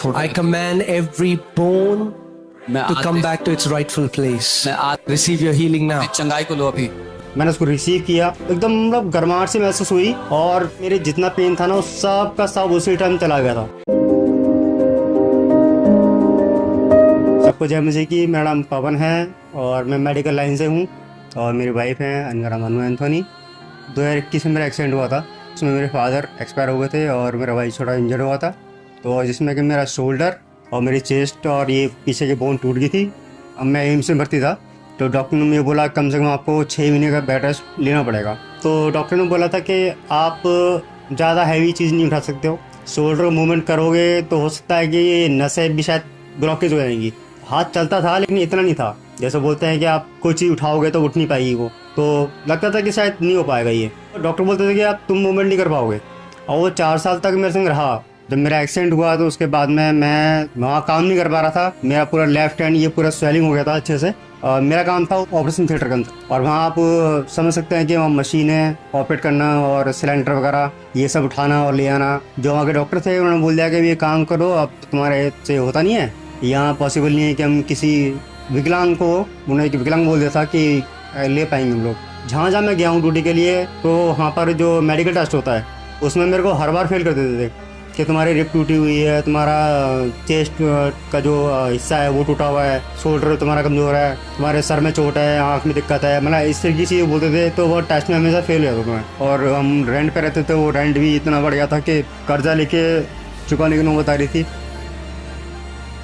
छोड़ I command every bone मैं to come back to its rightful place. Receive your healing now. चंगाई को लो अभी। मैंने उसको रिसीव किया, एकदम मतलब गर्माहट से महसूस हुई और मेरे जितना पेन था ना, उस सब का सब उसी टाइम चला गया था। सबको जय मसीह की। मेरा नाम पवन है और मैं मेडिकल लाइन से हूँ और मेरी वाइफ है इनका नाम अनु एंथोनी। 2021 में मेरा एक्सीडेंट हुआ था, उसमें मेरे फादर एक्सपायर हो गए थे और मेरा भाई छोटा इंजर्ड हुआ था, तो जिसमें कि मेरा शोल्डर और मेरी चेस्ट और ये पीछे की बोन टूट गई थी। अब मैं एम्स में भर्ती था, तो डॉक्टर ने मुझे बोला कम से कम आपको 6 महीने का बेड रेस्ट लेना पड़ेगा। तो डॉक्टर ने बोला था कि आप ज़्यादा हैवी चीज़ नहीं उठा सकते हो, शोल्डर मूवमेंट करोगे तो हो सकता है कि ये नसें भी शायद ब्लॉकेज हो जाएंगी। हाथ चलता था लेकिन इतना नहीं था, जैसे बोलते हैं कि आप कोई चीज़ उठाओगे तो उठ नहीं पाएगी वो, तो लगता था कि शायद नहीं हो पाएगा ये। डॉक्टर बोलते थे कि आप तुम मूवमेंट नहीं कर पाओगे, और वो 4 साल तक मेरे संग रहा। जब मेरा एक्सीडेंट हुआ तो उसके बाद में मैं वहाँ काम नहीं कर पा रहा था, मेरा पूरा लेफ्ट हैंड ये पूरा स्वेलिंग हो गया था अच्छे से। मेरा काम था ऑपरेशन थिएटर के अंदर, और वहाँ आप समझ सकते हैं कि वहाँ मशीनें ऑपरेट करना और सिलेंडर वगैरह ये सब उठाना और ले आना। जो वहाँ के डॉक्टर थे उन्होंने बोल दिया कि ये काम करो, अब तुम्हारे से होता नहीं है, यहाँ पॉसिबल नहीं है कि हम किसी विकलांग को, उन्होंने एक विकलांग बोल दिया था कि ले पाएंगे हम लोग। जहाँ जहाँ मैं गया हूँ ड्यूटी के लिए, तो वहाँ पर जो मेडिकल टेस्ट होता है उसमें मेरे को हर बार फेल कर देते थे कि तुम्हारी रिप टूटी हुई है, तुम्हारा चेस्ट का जो हिस्सा है वो टूटा हुआ है, शोल्डर तुम्हारा कमज़ोर है, तुम्हारे सर में चोट है, आँख में दिक्कत है, मतलब इस तरीके की चीज़ें बोलते थे। तो वो टेस्ट में हमेशा फेल हो जाता था मैं। और हम रेंट पे रहते थे, वो रेंट भी इतना बढ़ गया था कि कर्जा लेके चुकाने की नौबत आ रही थी।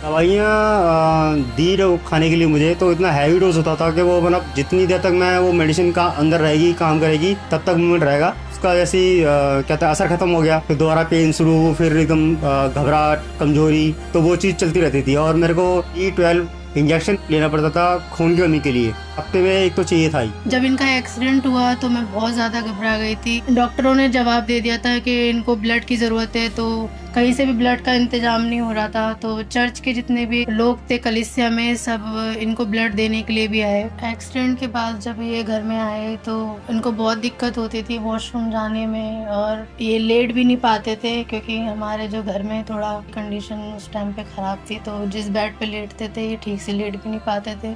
दवाइयाँ दी खाने के लिए मुझे, तो इतना हैवी डोज होता था कि वो मतलब जितनी देर तक मैं वो मेडिसिन का अंदर रहेगी, काम करेगी, तब तक मूवमेंट रहेगा। उसका जैसे कहते हैं असर खत्म हो गया, फिर दोबारा पेन शुरू, फिर एकदम घबराहट, कमजोरी, तो वो चीज़ चलती रहती थी। और मेरे को E12 इंजेक्शन लेना पड़ता था खून की कमी के लिए, हफ्ते में एक तो चाहिए था ही। जब इनका एक्सीडेंट हुआ तो मैं बहुत ज़्यादा घबरा गई थी। डॉक्टरों ने जवाब दे दिया था कि इनको ब्लड की ज़रूरत है, तो कहीं से भी ब्लड का इंतजाम नहीं हो रहा था। तो चर्च के जितने भी लोग थे कलीसिया में, सब इनको ब्लड देने के लिए भी आए। एक्सीडेंट के बाद जब ये घर में आए तो इनको बहुत दिक्कत होती थी वॉशरूम जाने में, और ये लेट भी नहीं पाते थे क्योंकि हमारे जो घर में थोड़ा कंडीशन उस टाइम पे ख़राब थी, तो जिस बेड पे लेटते थे ये ठीक से लेट भी नहीं पाते थे।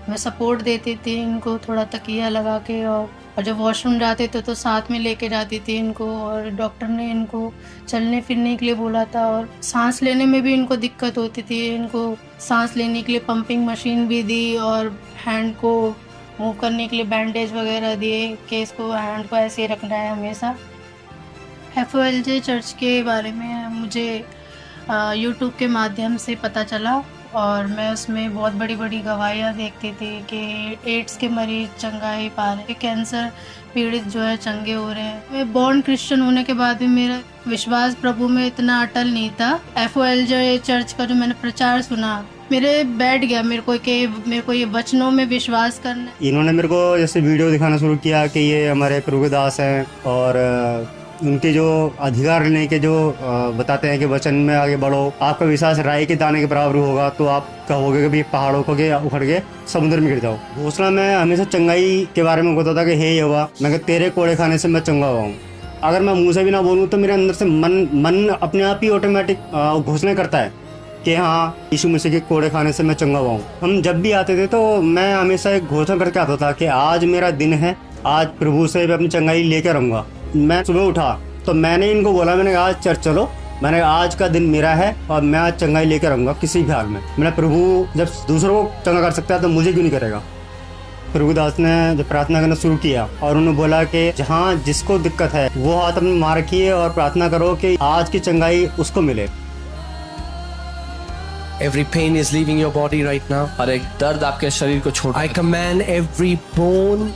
मैं सपोर्ट देती थी इनको, थोड़ा तकिया लगा के, और जब वॉशरूम जाते थे तो साथ में लेके जाती थी इनको। और डॉक्टर ने इनको चलने फिरने के लिए बोला था, और सांस लेने में भी इनको दिक्कत होती थी। इनको सांस लेने के लिए पंपिंग मशीन भी दी, और हैंड को मूव करने के लिए बैंडेज वगैरह दिए कि इसको हैंड को ऐसे ही रखना है हमेशा। FOLJ चर्च के बारे में मुझे यूट्यूब के माध्यम से पता चला, और मैं उसमें बहुत बड़ी बड़ी गवाहियाँ देखती थी कि एड्स के मरीज चंगाई पा रहे, कैंसर पीड़ित जो है चंगे हो रहे हैं। मैं बॉर्न क्रिश्चियन होने के बाद भी मेरा विश्वास प्रभु में इतना अटल नहीं था। FOLJ चर्च का जो मैंने प्रचार सुना, मेरे बैठ गया मेरे को ये वचनों में विश्वास करना। इन्होंने मेरे को जैसे वीडियो दिखाना शुरू किया कि ये हमारे प्रभु के दास हैं, और उनके जो अधिकार लेने के जो बताते हैं कि वचन में आगे बढ़ो, आपका विश्वास राई के दाने के बराबर होगा, तो आप कहोगे कि भाई पहाड़ों को उखड़ के समुद्र में गिर जाओ। घोषणा में हमेशा चंगाई के बारे में बताता कि हे यहोवा, मैं तेरे कोड़े खाने से मैं चंगा हुआ हूँ। अगर मैं मुँह से भी ना बोलूँ तो मेरे अंदर से मन अपने आप ही ऑटोमेटिक घोषणा करता है कि हाँ, यीशु मसीह के कोड़े खाने से मैं चंगा हुआ हूँ। हम जब भी आते थे तो मैं हमेशा एक घोषणा करके आता था कि आज मेरा दिन है, आज प्रभु से मैं अपनी चंगाई लेकर रहूँगा। मैं सुबह उठा तो मैंने इनको बोला, मैंने आज चर्च चलो, मैंने आज का दिन मेरा है और मैं आज चंगाई लेकर रहूँगा किसी भी हाल में। मैंने प्रभु जब दूसरों को चंगा कर सकता है तो मुझे क्यों नहीं करेगा। प्रभुदास ने जब प्रार्थना करना शुरू किया और उन्होंने बोला कि जहाँ जिसको दिक्कत है वो हाथ अपने मार रखिए और प्रार्थना करो कि आज की चंगाई उसको मिले। Every pain is leaving your body right now. और एक दर्द आपके शरीर को छोड़, I command every bone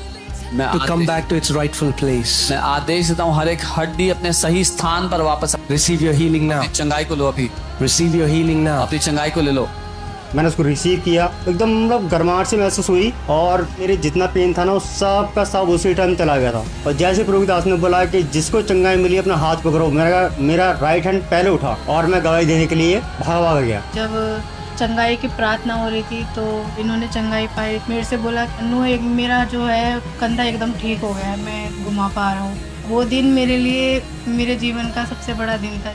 to come back to its rightful place. मैं आदेश देता हूँ हर एक हड्डी अपने सही स्थान पर वापस। Receive your healing now. अपनी चंगाई को लो अभी। Receive your healing now. अपनी चंगाई को ले लो। मैंने उसको रिसीव किया, एकदम मतलब गर्माहट से महसूस हुई, और मेरे जितना पेन था ना उस सब का सब उसी टाइम चला गया था। और जैसे प्रभु दास ने बोला कि जिसको चंगाई मिली अपना हाथ पकड़ो, मेरा राइट हैंड पहले उठा और मैं गवाही देने के लिए भाग गया। जब चंगाई की प्रार्थना हो रही थी तो इन्होंने चंगाई पाई। मेरे से बोला अनु, मेरा जो है कंधा एकदम ठीक हो गया है, मैं घुमा पा रहा हूँ। वो दिन मेरे लिए मेरे जीवन का सबसे बड़ा दिन था।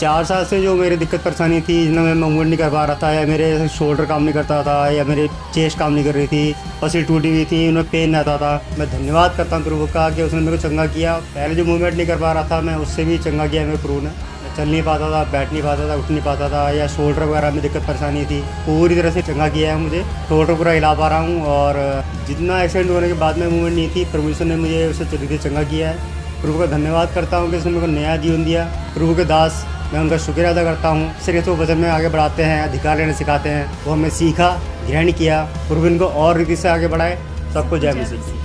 4 साल से जो मेरी दिक्कत परेशानी थी, जिसमें मैं मूवमेंट नहीं कर पा रहा था, या मेरे शोल्डर काम नहीं करता था, या मेरे चेस्ट काम नहीं कर रही थी, पसली टूटी हुई थी, उनमें पेन रहता था। मैं धन्यवाद करता हूँ प्रभु का कि उसने मेरे को चंगा किया। पहले जो मूवमेंट नहीं कर पा रहा था मैं, उससे भी चंगा किया मेरे प्रभु ने। मैं चल नहीं पाता था, बैठ नहीं पाता था, उठ नहीं पाता था, या शोल्डर वगैरह में दिक्कत परेशानी थी, पूरी तरह से चंगा किया है मुझे। शोल्डर पूरा हिला पा रहा हूँ, और जितना एक्सीडेंट होने के बाद में मूवमेंट नहीं थी, प्रभु ने मुझे उससे जल्दी चंगा किया है। प्रभु का धन्यवाद करता हूँ कि उसने मेरे को नया जीवन दिया। प्रभु के दास, मैं उनका शुक्रिया अदा करता हूँ। सिर्फ तो वचन में आगे बढ़ाते हैं, अधिकार लेने सिखाते हैं, वो हमें सीखा, ग्रहण किया। प्रभु इनको और रीति से आगे बढ़ाए। सबको जय मसीह।